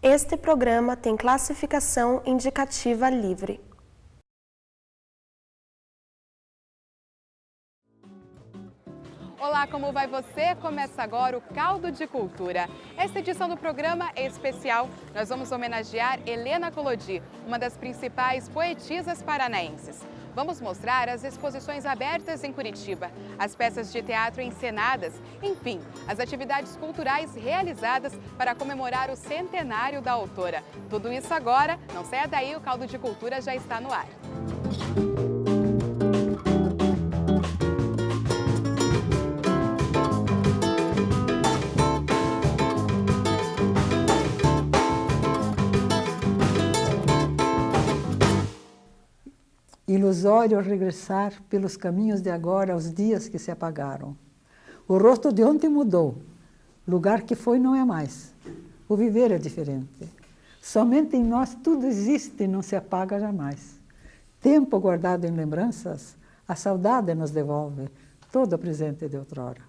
Este programa tem classificação indicativa livre. Olá, como vai você? Começa agora o Caldo de Cultura. Esta edição do programa é especial. Nós vamos homenagear Helena Collodi, uma das principais poetisas paranaenses. Vamos mostrar as exposições abertas em Curitiba, as peças de teatro encenadas, enfim, as atividades culturais realizadas para comemorar o centenário da autora. Tudo isso agora, não saia daí, o Caldo de Cultura já está no ar. Ilusório regressar pelos caminhos de agora aos dias que se apagaram. O rosto de ontem mudou, lugar que foi não é mais. O viver é diferente. Somente em nós tudo existe e não se apaga jamais. Tempo guardado em lembranças, a saudade nos devolve todo o presente de outrora.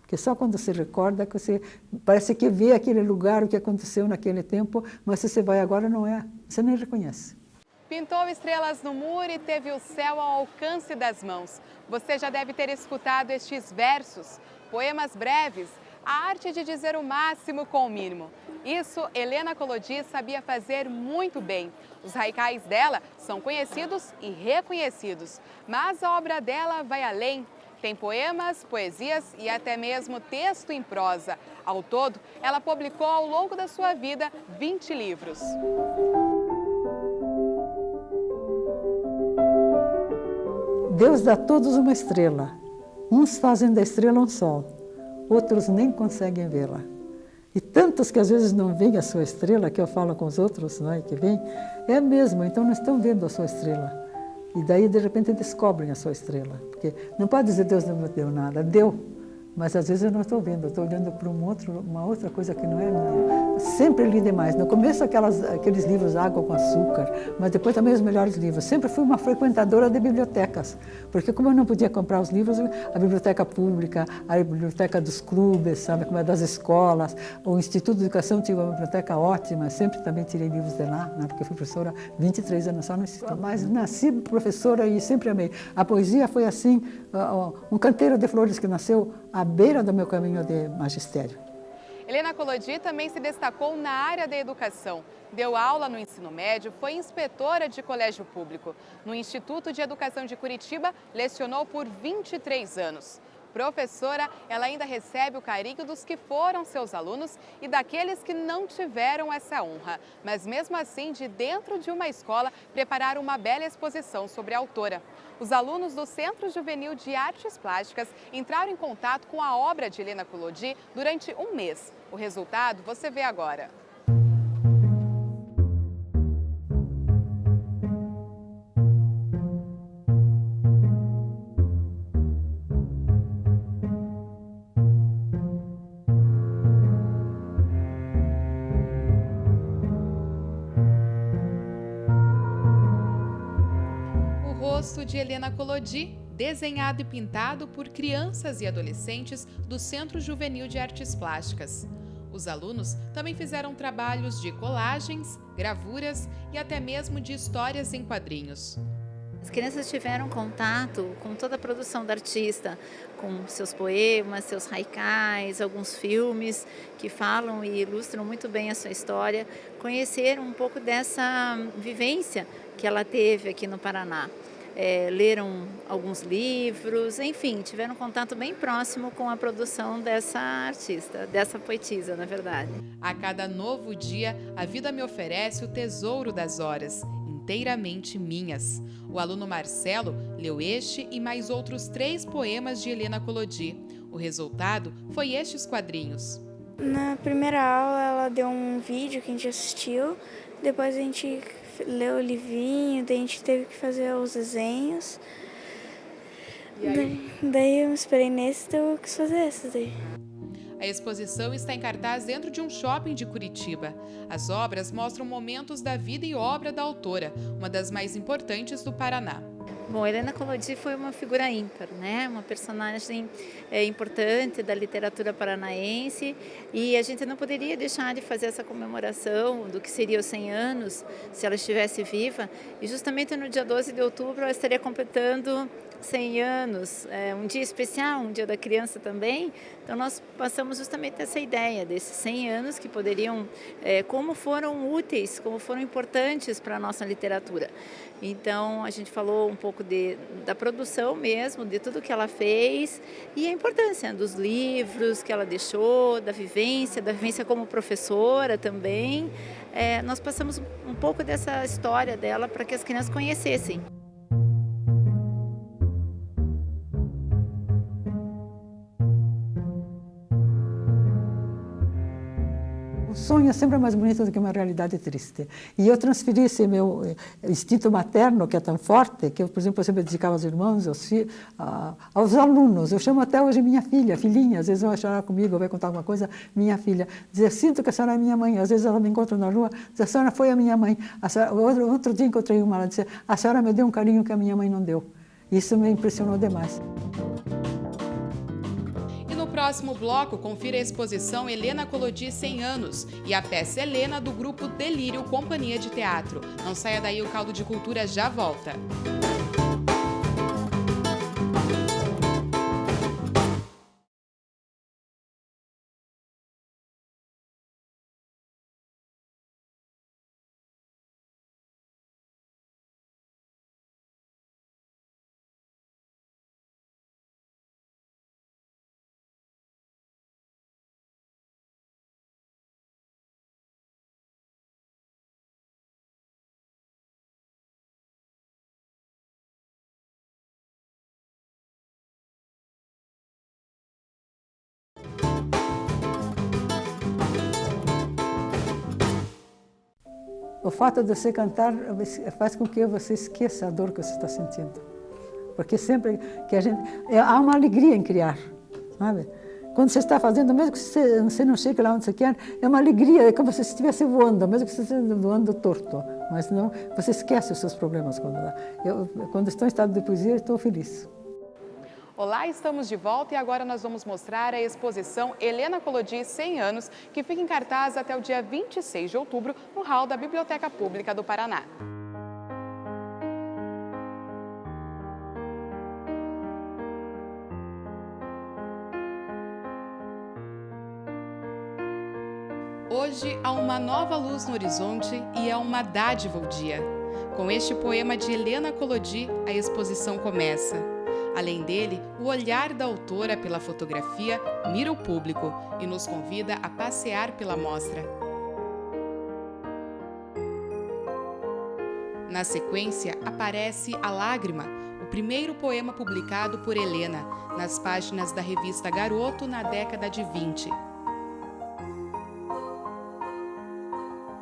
Porque só quando se recorda que você parece que vê aquele lugar, o que aconteceu naquele tempo, mas se você vai agora não é, você nem reconhece. Pintou estrelas no muro e teve o céu ao alcance das mãos. Você já deve ter escutado estes versos, poemas breves, a arte de dizer o máximo com o mínimo. Isso Helena Collodi sabia fazer muito bem. Os haikais dela são conhecidos e reconhecidos, mas a obra dela vai além. Tem poemas, poesias e até mesmo texto em prosa. Ao todo, ela publicou ao longo da sua vida 20 livros. Deus dá a todos uma estrela. Uns fazem da estrela um sol, outros nem conseguem vê-la. E tantos que às vezes não veem a sua estrela, que eu falo com os outros, não é, que vêm, é mesmo, então não estão vendo a sua estrela. E daí, de repente, descobrem a sua estrela. Porque não pode dizer Deus não me deu nada, deu. Mas às vezes eu não estou vendo, eu estou olhando para uma outra coisa que não é minha. Sempre li demais. No começo aqueles livros Água com Açúcar, mas depois também os melhores livros. Sempre fui uma frequentadora de bibliotecas, porque como eu não podia comprar os livros, a biblioteca pública, a biblioteca dos clubes, sabe, como é das escolas, o Instituto de Educação tinha uma biblioteca ótima, sempre também tirei livros de lá, né, porque fui professora 23 anos só no Instituto. Mas nasci professora e sempre amei. A poesia foi assim, um canteiro de flores que nasceu à beira do meu caminho de magistério. Helena Collodi também se destacou na área da educação. Deu aula no ensino médio, foi inspetora de colégio público. No Instituto de Educação de Curitiba, lecionou por 23 anos. Professora, ela ainda recebe o carinho dos que foram seus alunos e daqueles que não tiveram essa honra. Mas mesmo assim, de dentro de uma escola, prepararam uma bela exposição sobre a autora. Os alunos do Centro Juvenil de Artes Plásticas entraram em contato com a obra de Helena Collodi durante um mês. O resultado você vê agora. De Helena Collodi, desenhado e pintado por crianças e adolescentes do Centro Juvenil de Artes Plásticas. Os alunos também fizeram trabalhos de colagens, gravuras e até mesmo de histórias em quadrinhos. As crianças tiveram contato com toda a produção da artista, com seus poemas, seus haikais, alguns filmes que falam e ilustram muito bem a sua história, conheceram um pouco dessa vivência que ela teve aqui no Paraná. Leram alguns livros, enfim, tiveram um contato bem próximo com a produção dessa artista, dessa poetisa, na verdade. A cada novo dia, a vida me oferece o tesouro das horas, inteiramente minhas. O aluno Marcelo leu este e mais outros 3 poemas de Helena Collodi. O resultado foi estes quadrinhos. Na primeira aula, ela deu um vídeo que a gente assistiu, depois a gente leu o livrinho, daí a gente teve que fazer os desenhos. Daí eu me esperei nesse, então eu quis fazer esses daí. A exposição está em cartaz dentro de um shopping de Curitiba. As obras mostram momentos da vida e obra da autora, uma das mais importantes do Paraná. Bom, Helena Collodi foi uma figura ímpar, né? Uma personagem importante da literatura paranaense, e a gente não poderia deixar de fazer essa comemoração do que seria os 100 anos, se ela estivesse viva, e justamente no dia 12 de outubro ela estaria completando 100 anos, um dia especial, um dia da criança também. Então nós passamos justamente essa ideia desses 100 anos que poderiam, como foram úteis, como foram importantes para a nossa literatura. Então a gente falou um pouco da produção mesmo, de tudo que ela fez e a importância dos livros que ela deixou, da vivência como professora também. Nós passamos um pouco dessa história dela para que as crianças conhecessem. O sonho é sempre mais bonito do que uma realidade triste. E eu transferi esse meu instinto materno, que é tão forte, que eu, por exemplo, eu sempre dedicava aos irmãos, aos alunos. Eu chamo até hoje minha filhinha. Às vezes vai chorar comigo, vai contar alguma coisa, minha filha. Dizer, sinto que a senhora é minha mãe. Às vezes ela me encontra na rua, diz, a senhora foi a minha mãe. Outro dia encontrei uma, ela disse, a senhora me deu um carinho que a minha mãe não deu. Isso me impressionou demais. No próximo bloco, confira a exposição Helena Collodi 100 anos e a peça Helena do grupo Delírio Companhia de Teatro. Não saia daí, o Caldo de Cultura já volta. O fato de você cantar faz com que você esqueça a dor que você está sentindo. Porque sempre que a gente... há uma alegria em criar, sabe? Quando você está fazendo, mesmo que você não chegue lá onde você quer, é uma alegria, é como se você estivesse voando, mesmo que você esteja voando torto. Mas não, você esquece os seus problemas quando dá. Quando estou em estado de poesia, estou feliz. Olá, estamos de volta e agora nós vamos mostrar a exposição Helena Collodi 100 anos, que fica em cartaz até o dia 26 de outubro no hall da Biblioteca Pública do Paraná. Hoje há uma nova luz no horizonte e é uma dádiva o dia. Com este poema de Helena Collodi, a exposição começa. Além dele, o olhar da autora pela fotografia mira o público e nos convida a passear pela mostra. Na sequência, aparece A Lágrima, o primeiro poema publicado por Helena, nas páginas da revista Garoto na década de 20.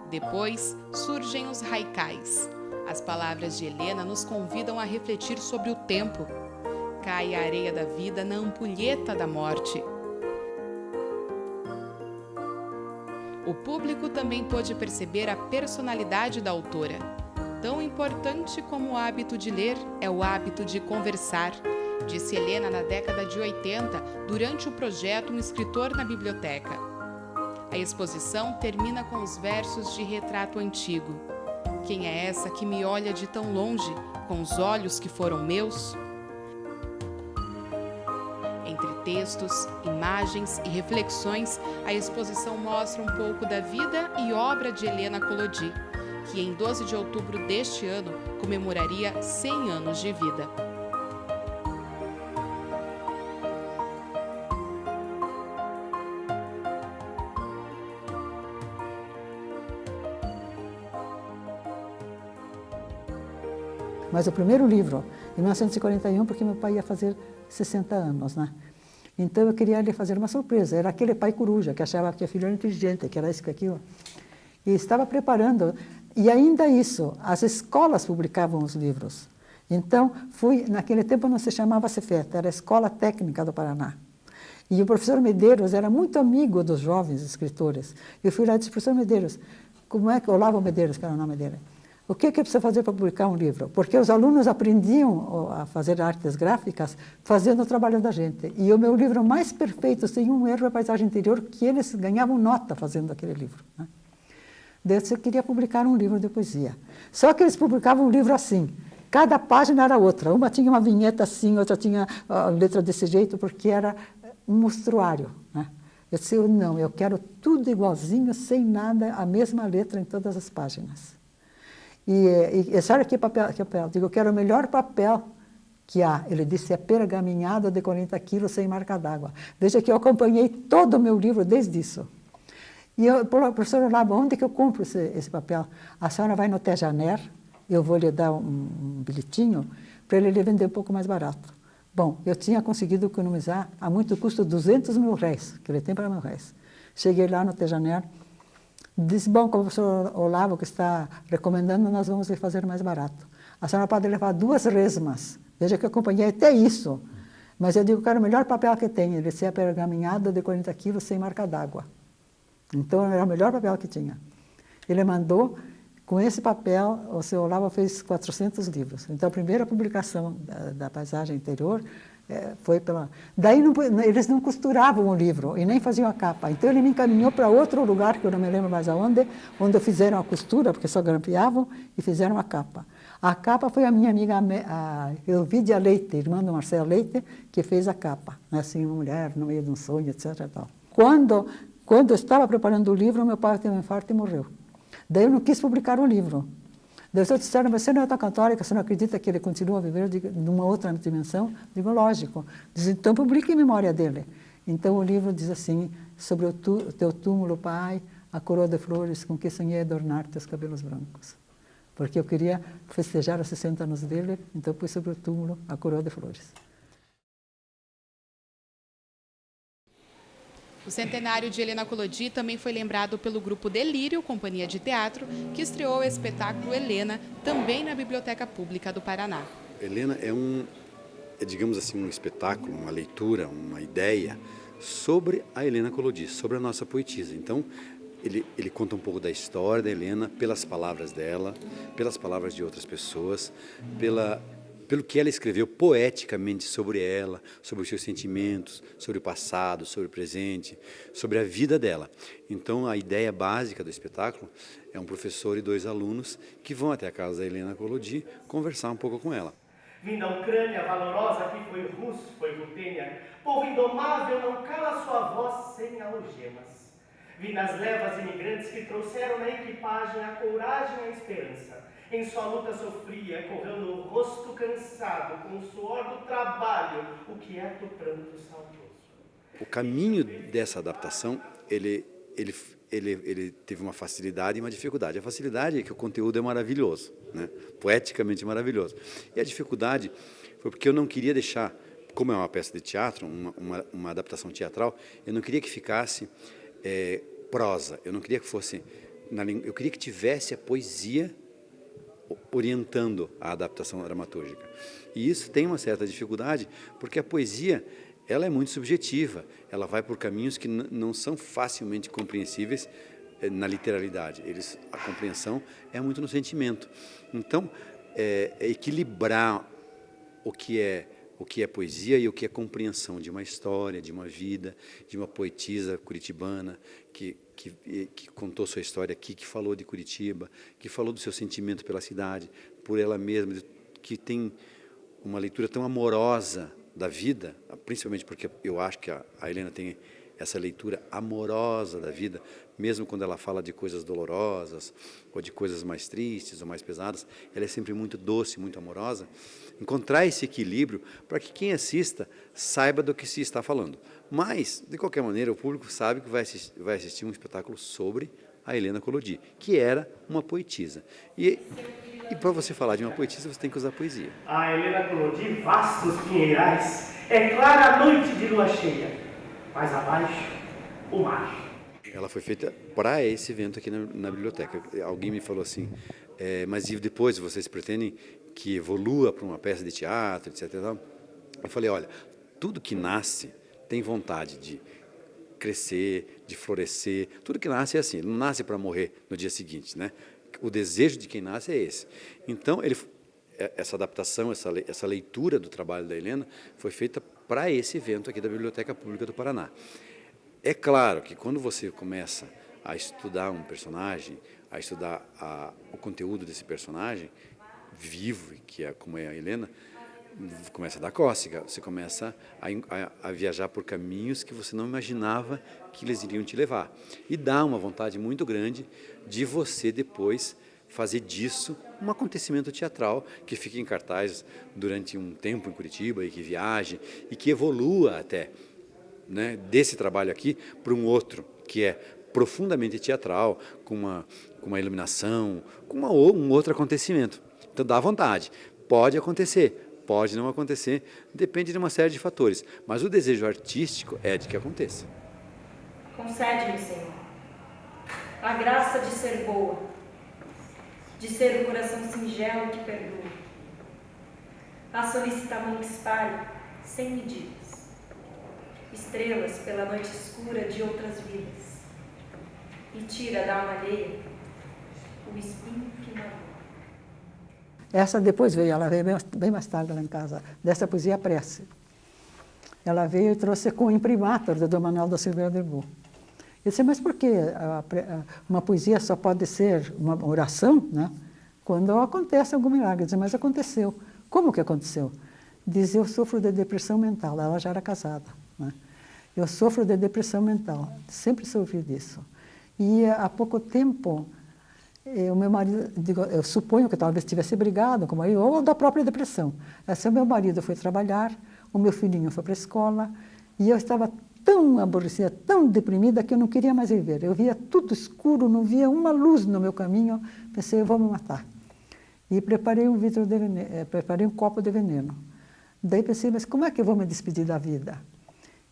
Depois, surgem os haikais. As palavras de Helena nos convidam a refletir sobre o tempo. Cai a areia da vida na ampulheta da morte. O público também pôde perceber a personalidade da autora. Tão importante como o hábito de ler é o hábito de conversar, disse Helena na década de 80, durante o projeto Um Escritor na Biblioteca. A exposição termina com os versos de Retrato Antigo. Quem é essa que me olha de tão longe, com os olhos que foram meus? Entre textos, imagens e reflexões, a exposição mostra um pouco da vida e obra de Helena Collodi, que em 12 de outubro deste ano comemoraria 100 anos de vida. Mas o primeiro livro, em 1941, porque meu pai ia fazer 60 anos, né? Então eu queria lhe fazer uma surpresa. Era aquele pai coruja que achava que a filha era inteligente, que era isso, que aquilo. E estava preparando. E ainda isso, as escolas publicavam os livros. Então, naquele tempo não se chamava Cefet, era a Escola Técnica do Paraná. E o professor Medeiros era muito amigo dos jovens escritores. Eu fui lá e disse, professor Medeiros, como é que... Olavo Medeiros, que era o nome dele. O que precisa fazer para publicar um livro? Porque os alunos aprendiam a fazer artes gráficas fazendo o trabalho da gente. E o meu livro mais perfeito, sem um erro, é a Paisagem Interior, que eles ganhavam nota fazendo aquele livro, né? Daí eu queria publicar um livro de poesia. Só que eles publicavam um livro assim. Cada página era outra. Uma tinha uma vinheta assim, outra tinha a letra desse jeito, porque era um mostruário, né? Eu disse, não, eu quero tudo igualzinho, sem nada, a mesma letra em todas as páginas. E sabe que papel? Digo, eu quero o melhor papel que há. Ele disse, é pergaminhado de 40 quilos sem marca d'água. Veja que eu acompanhei todo o meu livro desde isso. E eu, professor Olavo, onde que eu compro esse papel? A senhora vai no Tejaner, eu vou lhe dar um bilhetinho para ele lhe vender um pouco mais barato. Bom, eu tinha conseguido economizar a muito custo 200 mil réis, que ele tem para R$1.000. Cheguei lá no Tejaner, disse, bom, como o professor Olavo que está recomendando, nós vamos lhe fazer mais barato. A senhora pode levar 2 resmas. Veja que eu acompanhei até isso. Mas eu digo, cara, o melhor papel que tem. Ele se é pergaminhado de 40 quilos sem marca d'água. Então, era o melhor papel que tinha. Ele mandou, com esse papel, o senhor Olavo fez 400 livros. Então, a primeira publicação da Paisagem Interior foi pela... Daí, eles não costuravam o livro e nem faziam a capa. Então, ele me encaminhou para outro lugar, que eu não me lembro mais aonde, onde fizeram a costura, porque só grampeavam, e fizeram a capa. A capa foi a minha amiga a Elvídia Leite, irmã do Marcelo Leite, que fez a capa. Assim, uma mulher no meio de um sonho, etc. Quando eu estava preparando o livro, meu pai teve um infarto e morreu. Daí eu não quis publicar o livro. Daí eles disseram, você não é tão católica, você não acredita que ele continua a viver numa outra dimensão? Digo, lógico. Diz, então publique em memória dele. Então o livro diz assim, sobre o teu túmulo, pai, a coroa de flores com que sonhei adornar teus cabelos brancos. Porque eu queria festejar os 60 anos dele, então pus sobre o túmulo a coroa de flores. O centenário de Helena Collodi também foi lembrado pelo grupo Delírio, companhia de teatro, que estreou o espetáculo Helena, também na Biblioteca Pública do Paraná. Helena é, digamos assim, um espetáculo, uma leitura, uma ideia sobre a Helena Collodi, sobre a nossa poetisa. Então, ele conta um pouco da história da Helena pelas palavras dela, pelas palavras de outras pessoas, pelo que ela escreveu poeticamente sobre ela, sobre os seus sentimentos, sobre o passado, sobre o presente, sobre a vida dela. Então, a ideia básica do espetáculo é um professor e 2 alunos que vão até a casa da Helena Collodi conversar um pouco com ela. Vinda a Ucrânia valorosa, que foi russo, foi Rutênia, povo indomável não cala sua voz sem algemas. Vi nas levas imigrantes que trouxeram na equipagem a coragem e a esperança. Em sua luta sofria, correndo o rosto cansado, com o suor do trabalho, o quieto pranto saudoso. O caminho dessa adaptação, ele teve uma facilidade e uma dificuldade. A facilidade é que o conteúdo é maravilhoso, né? Poeticamente maravilhoso. E a dificuldade foi porque eu não queria deixar, como é uma peça de teatro, uma adaptação teatral, eu não queria que ficasse prosa, eu não queria que fosse... Eu queria que tivesse a poesia orientando a adaptação dramatúrgica. E isso tem uma certa dificuldade, porque a poesia ela é muito subjetiva, ela vai por caminhos que não são facilmente compreensíveis na literalidade. A compreensão é muito no sentimento. Então, equilibrar o que é poesia e o que é compreensão de uma história, de uma vida, de uma poetisa curitibana que contou sua história aqui, que falou de Curitiba, que falou do seu sentimento pela cidade, por ela mesma, que tem uma leitura tão amorosa da vida, principalmente porque eu acho que a Helena tem essa leitura amorosa da vida, mesmo quando ela fala de coisas dolorosas, ou de coisas mais tristes ou mais pesadas, ela é sempre muito doce, muito amorosa. Encontrar esse equilíbrio para que quem assista saiba do que se está falando. Mas, de qualquer maneira, o público sabe que vai assistir um espetáculo sobre a Helena Collodi, que era uma poetisa. E para você falar de uma poetisa, você tem que usar poesia. A Helena Collodi, vastos pinheirais, é clara a noite de lua cheia, mais abaixo, o mar. Ela foi feita para esse evento aqui na biblioteca. Alguém me falou assim, mas e depois vocês pretendem que evolua para uma peça de teatro, etc. Eu falei, olha, tudo que nasce tem vontade de crescer, de florescer, tudo que nasce é assim, não nasce para morrer no dia seguinte, né? O desejo de quem nasce é esse. Então, essa adaptação, essa leitura do trabalho da Helena foi feita para esse evento aqui da Biblioteca Pública do Paraná. É claro que quando você começa a estudar um personagem, a estudar o conteúdo desse personagem vivo, como é a Helena, começa a dar cócega, você começa a viajar por caminhos que você não imaginava que eles iriam te levar. E dá uma vontade muito grande de você depois fazer disso um acontecimento teatral que fique em cartaz durante um tempo em Curitiba e que viaje e que evolua até, né, desse trabalho aqui para um outro que é profundamente teatral, com uma iluminação, com um outro acontecimento. Então dá vontade, pode acontecer. Pode não acontecer, depende de uma série de fatores. Mas o desejo artístico é de que aconteça. Concede-me, Senhor, a graça de ser boa, de ser o coração singelo que perdoa, a solícita mão que espalhe, sem medidas, estrelas pela noite escura de outras vidas, e tira da alma alheia o espinho que magoa. Essa depois veio, ela veio bem mais tarde lá em casa, dessa poesia Prece. Ela veio e trouxe com o imprimatur do Dom Manuel da Silveira de Bo. Eu disse, mas por que uma poesia só pode ser uma oração, né, quando acontece algum milagre? Eu disse, mas aconteceu. Como que aconteceu? Diz, eu sofro de depressão mental. Ela já era casada, né? Eu sofro de depressão mental. Sempre sofri disso. E há pouco tempo, o meu marido, eu suponho que talvez tivesse brigado com o marido, ou da própria depressão. O meu marido foi trabalhar, o meu filhinho foi para a escola, e eu estava tão aborrecida, tão deprimida, que eu não queria mais viver. Eu via tudo escuro, não via uma luz no meu caminho, pensei, eu vou me matar. E preparei preparei um copo de veneno. Daí pensei, mas como é que eu vou me despedir da vida?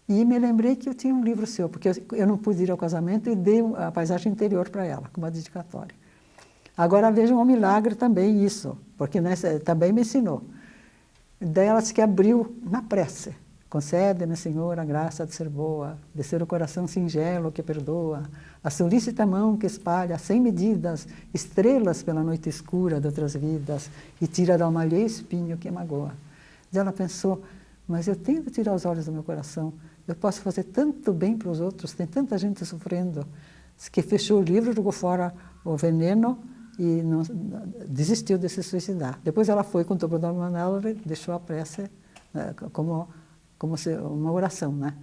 E me lembrei que eu tinha um livro seu, porque eu não pude ir ao casamento e dei a paisagem interior para ela, como uma dedicatória. Agora vejam um milagre também isso, porque também me ensinou. Daí ela disse que abriu na prece. Concede-me, Senhor, a graça de ser boa, de ser o coração singelo que perdoa, a solícita mão que espalha sem medidas estrelas pela noite escura de outras vidas e tira da alma alheia espinho que magoa. Daí ela pensou, mas eu tenho que tirar os olhos do meu coração, eu posso fazer tanto bem para os outros, tem tanta gente sofrendo. Diz que fechou o livro, jogou fora o veneno, e não, desistiu de se suicidar. Depois ela foi com o Dom Manuel e deixou a prece como uma oração, né?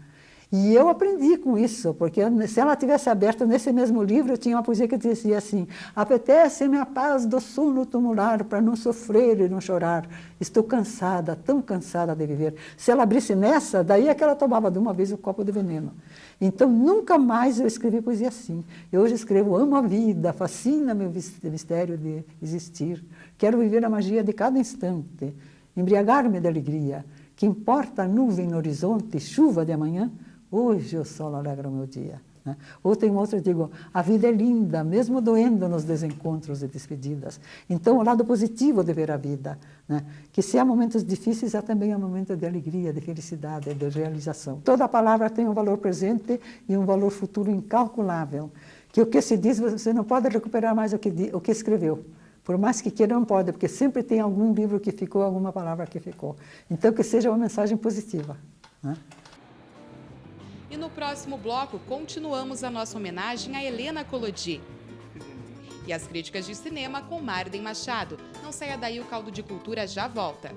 E eu aprendi com isso, porque se ela tivesse aberto nesse mesmo livro, eu tinha uma poesia que dizia assim, apetece-me a paz do sono tumular, para não sofrer e não chorar. Estou cansada, tão cansada de viver. Se ela abrisse nessa, daí é que ela tomava de uma vez o copo de veneno. Então, nunca mais eu escrevi poesia assim. Eu hoje escrevo, amo a vida, fascina-me o mistério de existir. Quero viver a magia de cada instante, embriagar-me de alegria. Que importa a nuvem no horizonte, chuva de amanhã, hoje o sol alegra o meu dia. Né? Ou tem outro que digo, a vida é linda, mesmo doendo nos desencontros e despedidas. Então, o lado positivo de ver a vida, né? Que se há momentos difíceis, há também um momento de alegria, de felicidade, de realização. Toda palavra tem um valor presente e um valor futuro incalculável. Que o que se diz, você não pode recuperar mais o que escreveu. Por mais que queira, não pode, porque sempre tem algum livro que ficou, alguma palavra que ficou. Então, que seja uma mensagem positiva, né? E no próximo bloco, continuamos a nossa homenagem a Helena Collodi. E as críticas de cinema com Marden Machado. Não saia daí, o Caldo de Cultura já volta.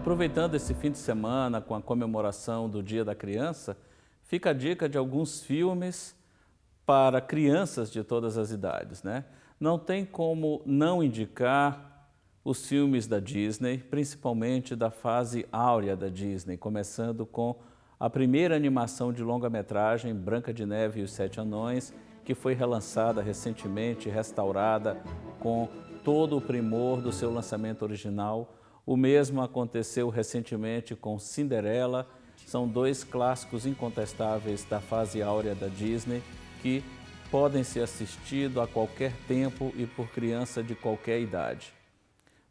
aproveitando esse fim de semana com a comemoração do Dia da Criança, fica a dica de alguns filmes para crianças de todas as idades, né? Não tem como não indicar os filmes da Disney, principalmente da fase áurea da Disney, começando com a primeira animação de longa-metragem, Branca de Neve e os Sete Anões, que foi relançada recentemente, restaurada com todo o primor do seu lançamento original. O mesmo aconteceu recentemente com Cinderela. São dois clássicos incontestáveis da fase áurea da Disney que podem ser assistidos a qualquer tempo e por criança de qualquer idade.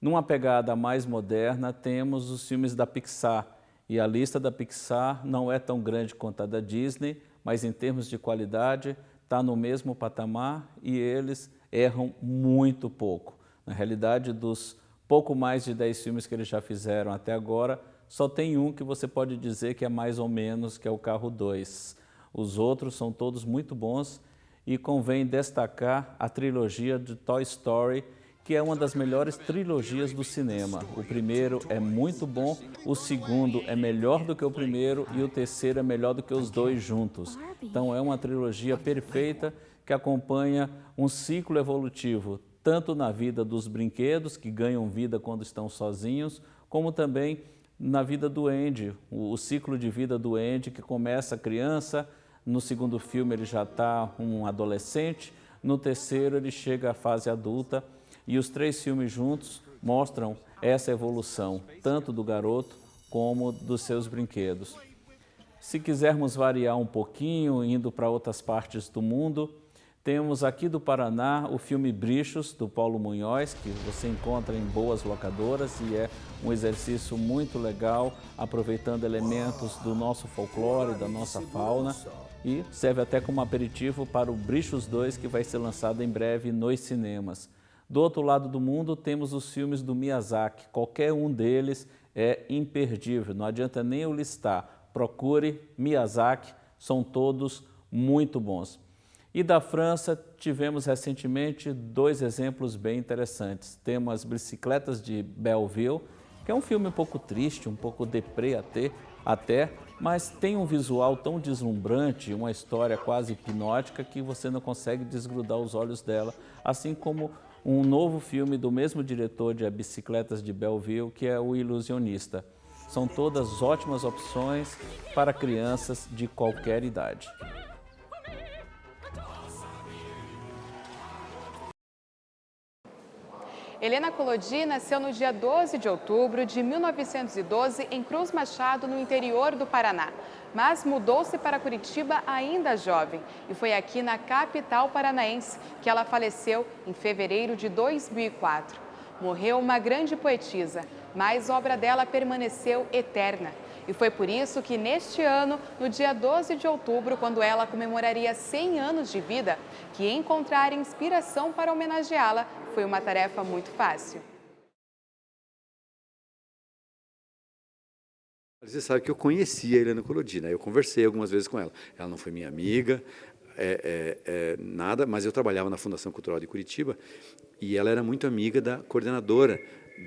Numa pegada mais moderna, temos os filmes da Pixar. E a lista da Pixar não é tão grande quanto a da Disney, mas em termos de qualidade está no mesmo patamar e eles erram muito pouco. Na realidade, dos pouco mais de 10 filmes que eles já fizeram até agora, só tem um que você pode dizer que é mais ou menos, que é o Carro 2. Os outros são todos muito bons e convém destacar a trilogia de Toy Story, que é uma das melhores trilogias do cinema. O primeiro é muito bom, o segundo é melhor do que o primeiro e o terceiro é melhor do que os dois juntos. Então é uma trilogia perfeita que acompanha um ciclo evolutivo, tanto na vida dos brinquedos, que ganham vida quando estão sozinhos, como também na vida do Andy, o ciclo de vida do Andy, que começa criança, no segundo filme ele já está um adolescente, no terceiro ele chega à fase adulta, e os três filmes juntos mostram essa evolução, tanto do garoto como dos seus brinquedos. Se quisermos variar um pouquinho, indo para outras partes do mundo, temos aqui do Paraná o filme Brichos, do Paulo Munhoz, que você encontra em boas locadoras e é um exercício muito legal, aproveitando elementos do nosso folclore, da nossa fauna, e serve até como aperitivo para o Brichos 2, que vai ser lançado em breve nos cinemas. Do outro lado do mundo temos os filmes do Miyazaki, qualquer um deles é imperdível, não adianta nem eu listar, procure Miyazaki, são todos muito bons. E da França tivemos recentemente dois exemplos bem interessantes. Temos as Bicicletas de Belleville, que é um filme um pouco triste, um pouco deprê até, mas tem um visual tão deslumbrante, uma história quase hipnótica que você não consegue desgrudar os olhos dela, assim como um novo filme do mesmo diretor de As Bicicletas de Belleville, que é O Ilusionista. São todas ótimas opções para crianças de qualquer idade. Helena Collodi nasceu no dia 12 de outubro de 1912 em Cruz Machado, no interior do Paraná. Mas mudou-se para Curitiba ainda jovem e foi aqui na capital paranaense que ela faleceu em fevereiro de 2004. Morreu uma grande poetisa, mas a obra dela permaneceu eterna. E foi por isso que neste ano, no dia 12 de outubro, quando ela comemoraria 100 anos de vida, que encontrar inspiração para homenageá-la foi uma tarefa muito fácil. Você sabe que eu conhecia a Helena Collodi, né? Eu conversei algumas vezes com ela. Ela não foi minha amiga, nada, mas eu trabalhava na Fundação Cultural de Curitiba e ela era muito amiga da coordenadora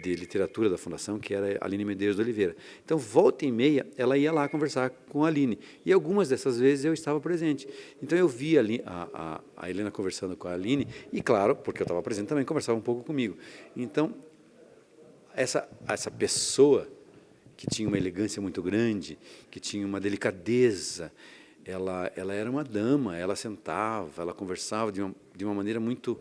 de literatura da Fundação, que era a Aline Medeiros de Oliveira. Então, volta e meia, ela ia lá conversar com a Aline. E algumas dessas vezes eu estava presente. Então, eu vi a Helena conversando com a Aline, e claro, porque eu estava presente também, conversava um pouco comigo. Então, essa pessoa que tinha uma elegância muito grande, que tinha uma delicadeza, ela era uma dama, ela sentava, ela conversava de uma maneira muito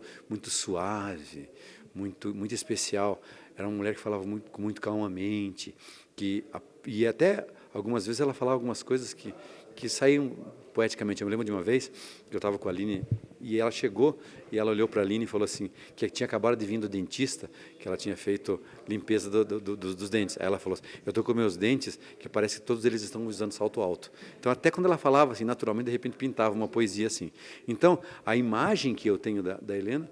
suave, muito especial. Era uma mulher que falava muito calmamente, e até algumas vezes ela falava algumas coisas que saíam poeticamente. Eu me lembro de uma vez que eu estava com a Aline e ela chegou e ela olhou para a Aline e falou assim, que tinha acabado de vir do dentista, que ela tinha feito limpeza dos dentes. Aí ela falou assim, eu estou com meus dentes que parece que todos eles estão usando salto alto. Então até quando ela falava assim, naturalmente, de repente pintava uma poesia assim. Então a imagem que eu tenho da Helena,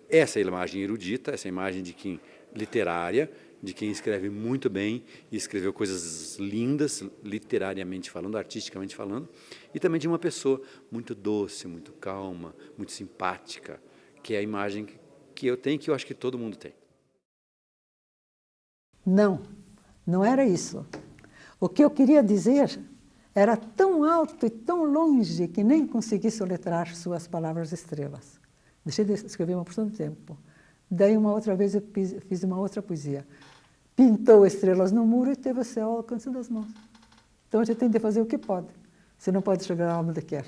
essa imagem erudita, essa imagem de quem literária, de quem escreve muito bem e escreveu coisas lindas, literariamente falando, artisticamente falando, e também de uma pessoa muito doce, muito calma, muito simpática, que é a imagem que eu tenho, que eu acho que todo mundo tem. Não, Não era isso. O que eu queria dizer era tão alto e tão longe que nem consegui soletrar suas palavras estrelas. Deixei de escrever uma porção de tempo. Daí, uma outra vez, eu fiz uma outra poesia. Pintou estrelas no muro e teve o céu ao alcance das mãos. Então, a gente tem de fazer o que pode. Você não pode chegar onde quer.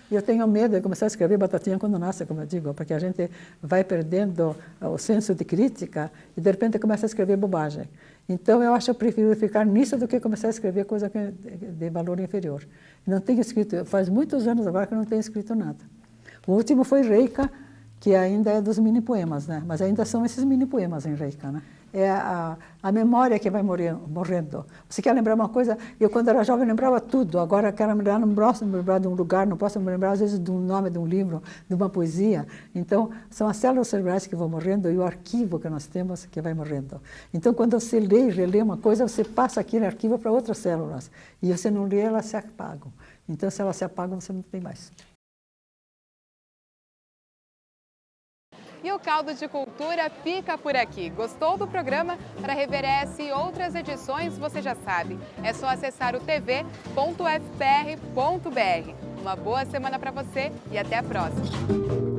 E eu tenho medo de começar a escrever batatinha quando nasce, como eu digo, porque a gente vai perdendo o senso de crítica e, de repente, começa a escrever bobagem. Então, eu acho que eu prefiro ficar nisso do que começar a escrever coisa de valor inferior. Não tenho escrito, faz muitos anos agora que eu não tenho escrito nada. O último foi Reika, que ainda é dos mini-poemas, né? Mas ainda são esses mini-poemas em Reika, né? É a memória que vai morrendo. Você quer lembrar uma coisa? Eu, quando era jovem, lembrava tudo. Agora, quero lembrar, não posso me lembrar de um lugar, não posso me lembrar, às vezes, do nome de um livro, de uma poesia. Então, são as células cerebrais que vão morrendo e o arquivo que nós temos que vai morrendo. Então, quando você lê e relê uma coisa, você passa aquele arquivo para outras células. E você não lê, elas se apagam. Então, se elas se apagam, você não tem mais. E o Caldo de Cultura fica por aqui. Gostou do programa? Para rever essa e outras edições, você já sabe. É só acessar o tv.fpr.br. Uma boa semana para você e até a próxima.